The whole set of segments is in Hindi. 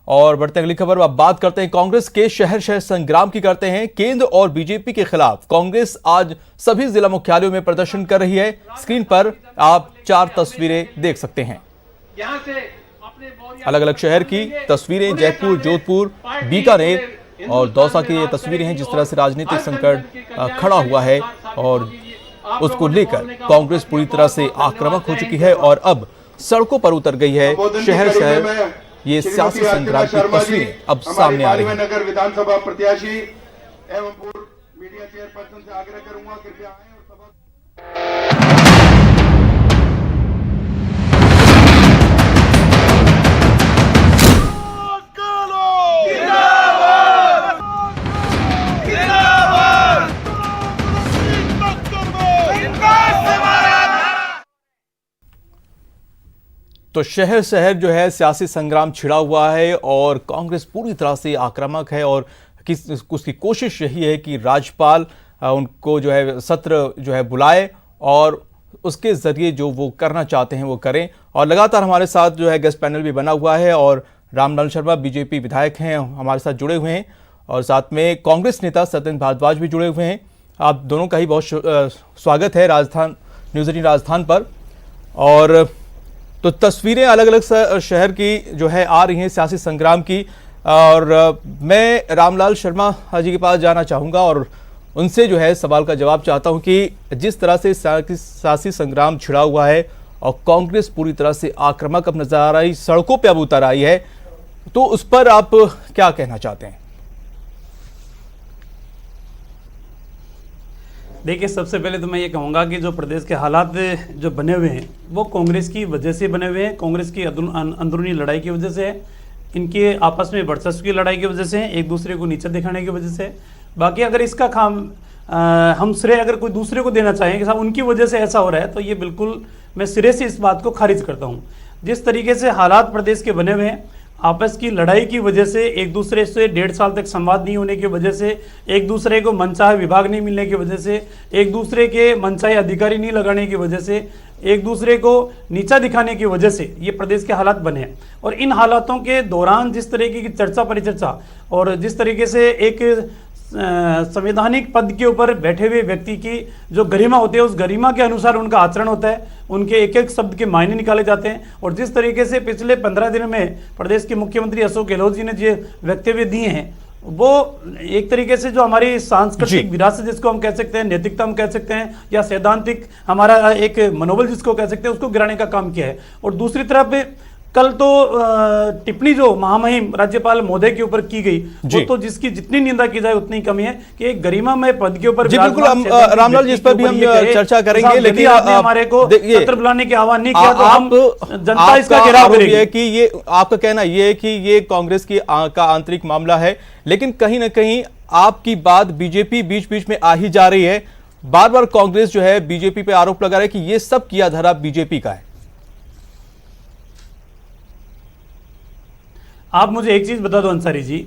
और बढ़ते अगली खबर, अब बात करते हैं कांग्रेस के शहर शहर संग्राम की करते हैं। केंद्र और बीजेपी के खिलाफ कांग्रेस आज सभी जिला मुख्यालयों में प्रदर्शन कर रही है। स्क्रीन पर आप 4 तस्वीरें देख सकते हैं। अलग अलग शहर की तस्वीरें, जयपुर, जोधपुर, बीकानेर और दौसा की ये तस्वीरें हैं। जिस तरह से राजनीतिक संकट खड़ा हुआ है और उसको लेकर कांग्रेस पूरी तरह से आक्रामक हो चुकी है और अब सड़कों पर उतर गई है। शहर शहर ये सियासी संग्राम की तस्वीरें अब सामने आ रही हैं। नगर विधानसभा प्रत्याशी एवं पूर्व मीडिया चेयरपर्सन से आग्रह करूंगा कृपया आएं और सभा तो शहर शहर जो है सियासी संग्राम छिड़ा हुआ है और कांग्रेस पूरी तरह से आक्रामक है और उसकी कोशिश यही है कि राज्यपाल उनको जो है सत्र जो है बुलाए और उसके जरिए जो वो करना चाहते हैं वो करें। और लगातार हमारे साथ जो है गेस्ट पैनल भी बना हुआ है और रामलाल शर्मा बीजेपी विधायक हैं हमारे साथ जुड़े हुए हैं और साथ में कांग्रेस नेता सत्येंद्र भारद्वाज भी जुड़े हुए हैं। आप दोनों का ही बहुत स्वागत है राजस्थान न्यूज़ 18 राजस्थान पर। और तो तस्वीरें अलग अलग शहर की जो है आ रही हैं सियासी संग्राम की और मैं रामलाल शर्मा जी के पास जाना चाहूँगा और उनसे जो है सवाल का जवाब चाहता हूं कि जिस तरह से सियासी संग्राम छिड़ा हुआ है और कांग्रेस पूरी तरह से आक्रामक अब नजर आ रही, सड़कों पे अब उतर आई है, तो उस पर आप क्या कहना चाहते हैं? देखिए, सबसे पहले तो मैं ये कहूँगा कि जो प्रदेश के हालात जो बने हुए हैं वो कांग्रेस की वजह से बने हुए हैं, कांग्रेस की अंदरूनी लड़ाई की वजह से है, इनके आपस में वर्चस्व की लड़ाई की वजह से है, एक दूसरे को नीचा दिखाने की वजह से। बाकी अगर इसका हम श्रेय अगर कोई दूसरे को देना चाहें कि साहब उनकी वजह से ऐसा हो रहा है, तो ये बिल्कुल मैं सिरे से इस बात को खारिज करता हूँ। जिस तरीके से हालात प्रदेश के बने हुए हैं, आपस की लड़ाई की वजह से, एक दूसरे से 1.5 साल तक संवाद नहीं होने की वजह से, एक दूसरे को मनचाहे विभाग नहीं मिलने की वजह से, एक दूसरे के मनचाहे अधिकारी नहीं लगाने की वजह से, एक दूसरे को नीचा दिखाने की वजह से ये प्रदेश के हालात बने हैं। और इन हालातों के दौरान जिस तरीके की चर्चा परिचर्चा और जिस तरीके से एक संवैधानिक पद के ऊपर बैठे हुए व्यक्ति की जो गरिमा होती है, उस गरिमा के अनुसार उनका आचरण होता है, उनके एक एक शब्द के मायने निकाले जाते हैं। और जिस तरीके से पिछले 15 दिन में प्रदेश के मुख्यमंत्री अशोक गहलोत जी ने जो वक्तव्य दिए हैं, वो एक तरीके से जो हमारी सांस्कृतिक विरासत जिसको हम कह सकते हैं, नैतिकता हम कह सकते हैं, या सैद्धांतिक हमारा एक मनोबल जिसको कह सकते हैं, उसको गिराने का काम किया है। और दूसरी तरफ कल तो टिप्पणी जो महामहिम राज्यपाल महोदय के ऊपर की गई, वो तो जिसकी जितनी निंदा की जाए उतनी कमी है कि एक गरिमामय पद के ऊपर बिल्कुल हम रामलाल जी इस पर भी हम चर्चा करेंगे, लेकिन आपने हमारे को सत्र बुलाने की आह्वान नहीं किया तो हम जनता इसका घेराव करेगी। है कि ये आपका कहना ये है कि ये कांग्रेस की का आंतरिक मामला है, लेकिन कहीं ना कहीं आपकी बात बीजेपी बीच बीच में आ ही जा रही है। बार बार कांग्रेस जो है बीजेपी पे आरोप लगा रहा है कि ये सब किया धरा बीजेपी का है। आप मुझे एक चीज बता दो अंसारी जी,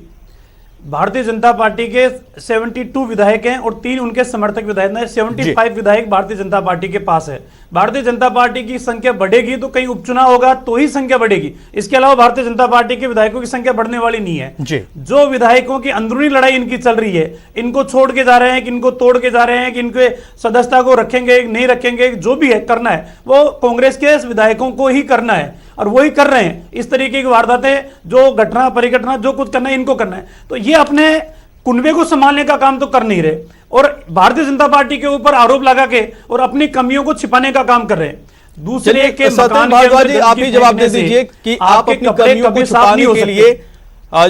भारतीय जनता पार्टी के 72 विधायक हैं और 3 उनके समर्थक विधायक हैं, 75 विधायक भारतीय जनता पार्टी के पास है। भारतीय जनता पार्टी की संख्या बढ़ेगी तो कहीं उपचुनाव होगा तो ही संख्या बढ़ेगी, इसके अलावा भारतीय जनता पार्टी के विधायकों की संख्या बढ़ने वाली नहीं है जी। जो विधायकों की अंदरूनी लड़ाई इनकी चल रही है, इनको छोड़ के जा रहे हैं कि इनको तोड़ के जा रहे हैं कि इनके सदस्यता को रखेंगे नहीं रखेंगे, जो भी है करना है वो कांग्रेस के विधायकों को ही करना है और वही कर रहे हैं। इस तरीके की वारदातें, जो घटना परिघटना जो कुछ करना है इनको करना है, तो ये अपने कुनबे को संभालने का काम तो कर नहीं रहे और भारतीय जनता पार्टी के ऊपर आरोप लगा के और अपनी कमियों को छिपाने का काम कर रहे हैं। दूसरे के मकान भारद्वाज, आप ही जवाब दे दीजिए कि आप अपनी कमियों को छिपाने के लिए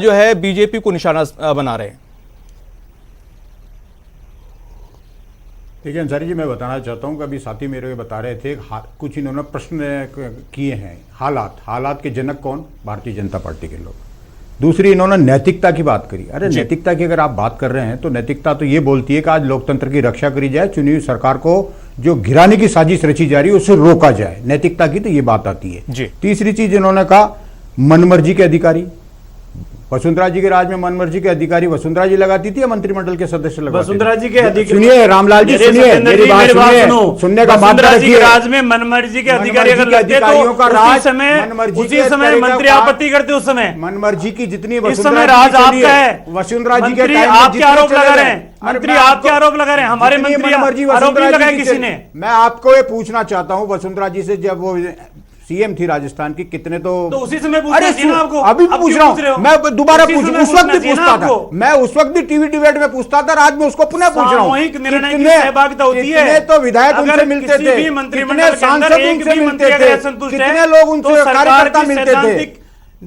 जो है बीजेपी को निशाना बना रहे हैं। देखिए अंसारी जी, मैं बताना चाहता हूं कि अभी साथी मेरे बता रहे थे कुछ इन्होंने प्रश्न किए हैं। हालात के जनक कौन? भारतीय जनता पार्टी के लोग। दूसरी इन्होंने नैतिकता की बात करी। अरे नैतिकता की अगर आप बात कर रहे हैं तो नैतिकता तो ये बोलती है कि आज लोकतंत्र की रक्षा करी जाए, चुनी हुई सरकार को जो गिराने की साजिश रची जा रही है उससे रोका जाए। नैतिकता की तो ये बात आती है। तीसरी चीज इन्होंने कहा मनमर्जी के अधिकारी। वसुंधरा जी के राज में मनमर्जी के अधिकारी वसुंधरा जी लगाती थी या मंत्रिमंडल के सदस्य लगाते थे? वसुंधरा जी के अधिकारी, सुनिए रामलाल जी, सुनिए मेरी बात सुनिए, सुनने का मामला वसुंधरा जी के रखिए। राज में मनमर्जी के अधिकारी अगर लगते तो उसी समय मंत्री आपत्ति करते, उस समय मनमर्जी की जितनी इस समय राज आपका है, वसुंधरा जी के मंत्री टाइम में आपके जितने आरोप चले लगा गए। रहे हैं, अरे मंत्री मैं आपके आपको- आरोप लगा रहे हैं, हमारे जितनी मंत्री मनमर्जी आरोप वसुंधरा नहीं लगाए जी की किसी चली- ने। मैं आपको ये पूछना चाहता हूं वसुंधरा जी से, जब वो सीएम थी राजस्थान की, कितने तो उसी समय अरे पूछना चाहिए ना आपको। अभी अब पूछ क्यों रहा पूछ रहे हूं हो? मैं, दोबारा उसी पूछ, समय उस वक्त भी पूछना चाहिए ना पूछता था आपको। मैं, उस वक्त भी टीवी डिबेट में पूछता था, आज मैं उसको पुनः पूछ रहा हूं। सामूहिक निर्णय की कितने- सहभागिता होती है। कितने तो विधायक अगर उनसे मिलते किसी थे, भी कितने मंत्रिमंडल के अंदर सांसद एक उनसे भी मिलते मंत्री अगर थे, असंतुष्ट है, कितने लोग तो उनसे सरकार कार्यकर्ता की मिलते थे, सैद्धांतिक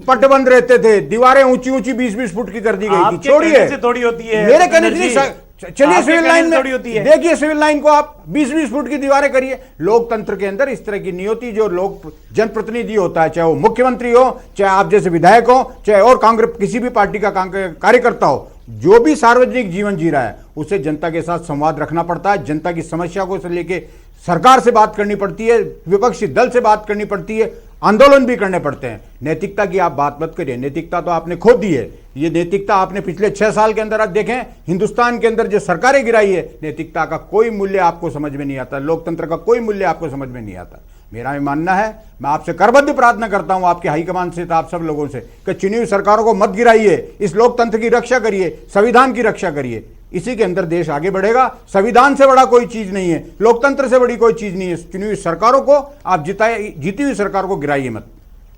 पटबंद रहते थे, दीवारें ऊंची ऊंची 20-20 फुट की कर दी गई थी। आपके छोड़िए, कहने से थोड़ी होती है मेरे कहने से एनर्जी। नहीं। चलिए आपके सिविल कहने लाइन से में थोड़ी होती है। देखिए, सिविल लाइन को आप 20-20 फुट की दीवारें करिए। लोकतंत्र के अंदर इस तरह की नहीं होती। जो लोग जनप्रतिनिधि होता है, चाहे वो मुख्यमंत्री हो, चाहे आप जैसे विधायक हो, चाहे और कांग्रेस किसी भी पार्टी का कार्यकर्ता हो, जो भी सार्वजनिक जीवन जी रहा है उसे जनता के साथ संवाद रखना पड़ता है। जनता की समस्या को लेके सरकार से बात करनी पड़ती है, विपक्षी दल से बात करनी पड़ती है, आंदोलन भी करने पड़ते हैं। नैतिकता की आप बात मत करिए, नैतिकता तो आपने खो दी है। ये नैतिकता आपने पिछले 6 साल के अंदर आप देखें, हिंदुस्तान के अंदर जो सरकारें गिराई है, नैतिकता का कोई मूल्य आपको समझ में नहीं आता, लोकतंत्र का कोई मूल्य आपको समझ में नहीं आता। मेरा ये मानना है, मैं आपसे करबद्ध प्रार्थना करता हूं, आपके हाईकमान से, आप सब लोगों से, कि चुनी हुई सरकारों को मत गिराइए, इस लोकतंत्र की रक्षा करिए, संविधान की रक्षा करिए। इसी के अंदर देश आगे बढ़ेगा। संविधान से बड़ा कोई चीज नहीं है, लोकतंत्र से बड़ी कोई चीज नहीं है। चुनी हुई सरकारों को आप जीती हुई सरकार को गिराइए मत।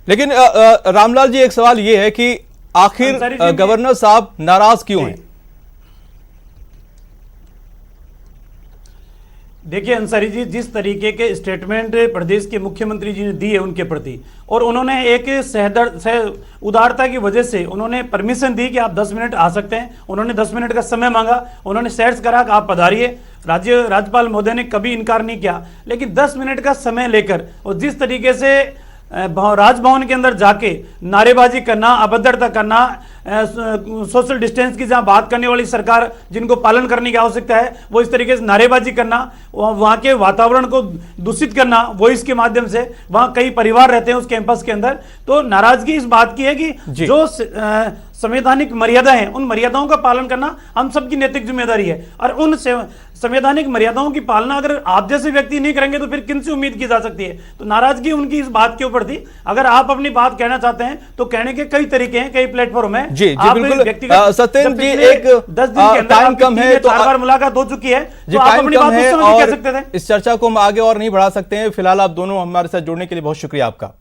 लेकिन रामलाल जी, एक सवाल ये है कि आखिर गवर्नर साहब नाराज क्यों हैं? देखिए अंसारी जी, जिस तरीके के स्टेटमेंट प्रदेश के मुख्यमंत्री जी ने दी है उनके प्रति, और उन्होंने एक उदारता की वजह से उन्होंने परमिशन दी कि आप 10 मिनट आ सकते हैं। उन्होंने 10 मिनट का समय मांगा, उन्होंने सेट्स करा कि आप पधारिए। राज्यपाल महोदय ने कभी इनकार नहीं किया, लेकिन 10 मिनट का समय लेकर और जिस तरीके से राजभवन के अंदर जाके नारेबाजी करना, अभद्रता करना, सोशल डिस्टेंस की जहां बात करने वाली सरकार जिनको पालन करने की आवश्यकता है, वो इस तरीके से नारेबाजी करना, वहां के वातावरण को दूषित करना वॉइस के माध्यम से, वहां कई परिवार रहते हैं उस कैंपस के अंदर। तो नाराजगी इस बात की है कि जो संवैधानिक मर्यादा है, उन मर्यादाओं का पालन करना हम सबकी नैतिक जिम्मेदारी है। और उन संवैधानिक मर्यादाओं की पालना अगर आप जैसे व्यक्ति नहीं करेंगे तो फिर किनसे उम्मीद की जा सकती है? तो नाराजगी उनकी इस बात के ऊपर थी। अगर आप अपनी बात कहना चाहते हैं तो कहने के कई तरीके हैं, कई प्लेटफॉर्म है। जी बिल्कुल सत्येंद्र जी, एक 10 दिन के अंदर टाइम कम है तो 4 बार मुलाकात हो चुकी है, जी, तो आप टाइम अपनी कम बात है उस समय भी और कह सकते थे। इस चर्चा को हम आगे और नहीं बढ़ा सकते हैं। फिलहाल आप दोनों हमारे साथ जुड़ने के लिए बहुत शुक्रिया आपका।